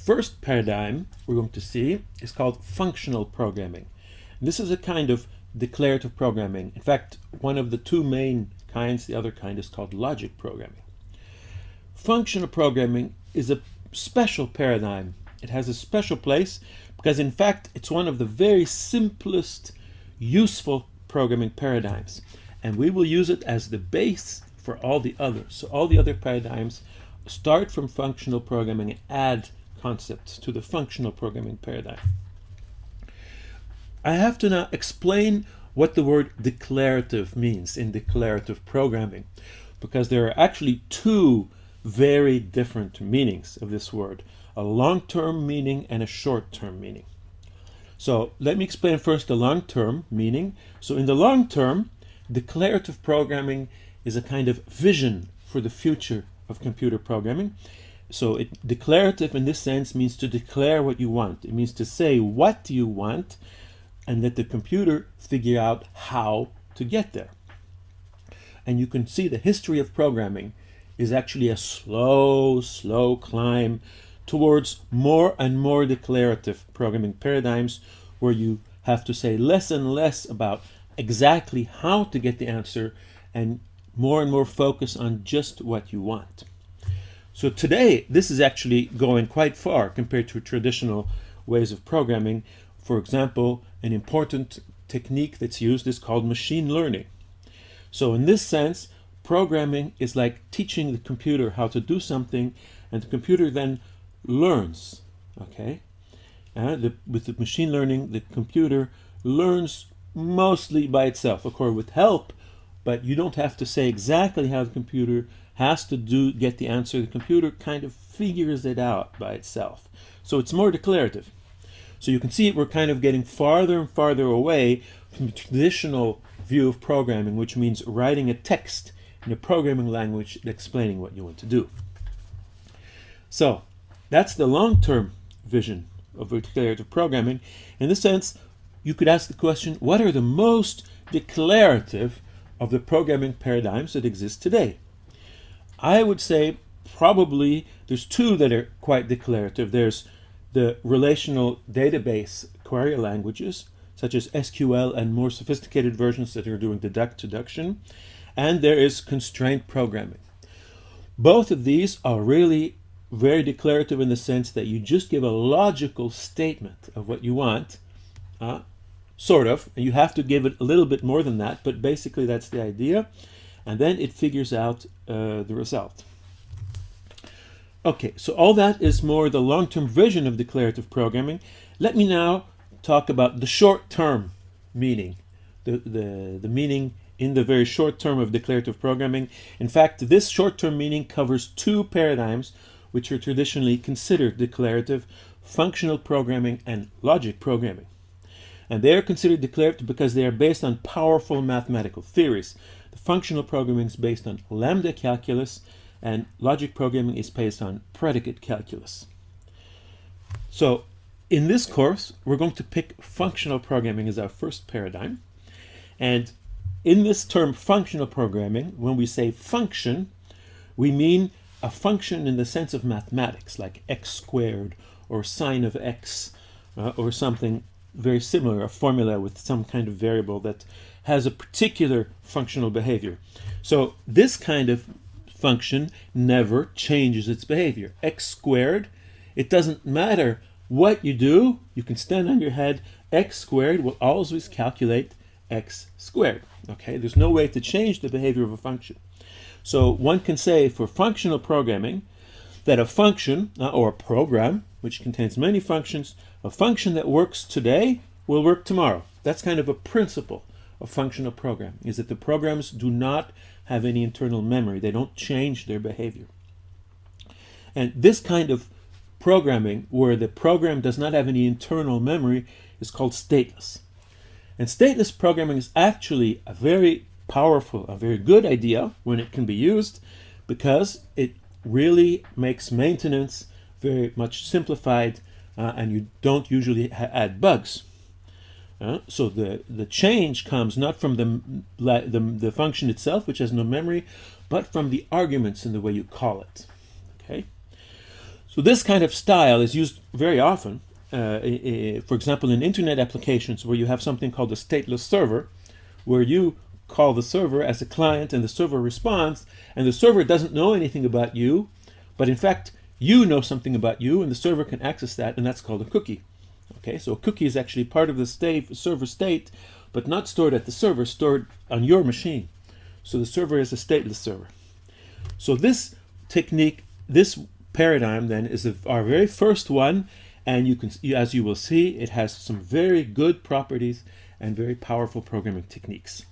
first paradigm we're going to see is called functional programming. And this is a kind of declarative programming. In fact, one of the two main kinds, the other kind is called logic programming. Functional programming is a special paradigm. It has a special place because, in fact, it's one of the very simplest, useful programming paradigms. And we will use it as the base for all the others. So all the other paradigms start from functional programming and add concepts to the functional programming paradigm. I have to now explain what the word declarative means in declarative programming, because there are actually two very different meanings of this word, a long-term meaning and a short-term meaning. So let me explain first the long-term meaning. So in the long term, declarative programming is a kind of vision for the future of computer programming. So declarative in this sense means to declare what you want. It means to say what you want and let the computer figure out how to get there. And you can see the history of programming is actually a slow climb towards more and more declarative programming paradigms, where you have to say less and less about exactly how to get the answer and more focus on just what you want. So today, this is actually going quite far compared to traditional ways of programming. For example, an important technique that's used is called machine learning. So in this sense, programming is like teaching the computer how to do something, and the computer then learns. Okay? With the machine learning, the computer learns mostly by itself, of course with help, but you don't have to say exactly how the computer has to get the answer. The computer kind of figures it out by itself. So it's more declarative. So you can see we're kind of getting farther and farther away from the traditional view of programming, which means writing a text in a programming language explaining what you want to do. So that's the long-term vision of declarative programming. In this sense, you could ask the question, what are the most declarative of the programming paradigms that exist today? I would say probably there's two that are quite declarative. There's the relational database query languages, such as SQL and more sophisticated versions that are doing deduction, and there is constraint programming. Both of these are really very declarative in the sense that you just give a logical statement of what you want, sort of, and you have to give it a little bit more than that, but basically that's the idea, and then it figures out the result. Okay, so all that is more the long-term vision of declarative programming. Let me now talk about the short-term meaning, the meaning in the very short term of declarative programming. In fact, this short-term meaning covers two paradigms which are traditionally considered declarative: functional programming and logic programming. And they are considered declarative because they are based on powerful mathematical theories. The functional programming is based on lambda calculus, and logic programming is based on predicate calculus. So in this course, we're going to pick functional programming as our first paradigm. And in this term functional programming, when we say function, we mean a function in the sense of mathematics, like x squared or sine of x, or something very similar, a formula with some kind of variable that has a particular functional behavior. So this kind of function never changes its behavior. X squared, it doesn't matter what you do, you can stand on your head, x squared will always calculate x squared. Okay, there's no way to change the behavior of a function. So one can say for functional programming that a function or a program which contains many functions, a function that works today will work tomorrow. That's kind of a principle of functional programming, is that the programs do not have any internal memory. They don't change their behavior. And this kind of programming, where the program does not have any internal memory, is called stateless. And stateless programming is actually a very powerful, a very good idea when it can be used, because it really makes maintenance very much simplified, and you don't usually add bugs. So the change comes not from the function itself, which has no memory, but from the arguments in the way you call it. Okay. So this kind of style is used very often, for example, in internet applications where you have something called a stateless server, where you call the server as a client and the server responds, and the server doesn't know anything about you, but in fact, you know something about you, and the server can access that, and that's called a cookie. Okay, so a cookie is actually part of the server state, but not stored at the server, stored on your machine. So the server is a stateless server. So this technique, this paradigm then is our very first one, and as you will see, it has some very good properties and very powerful programming techniques.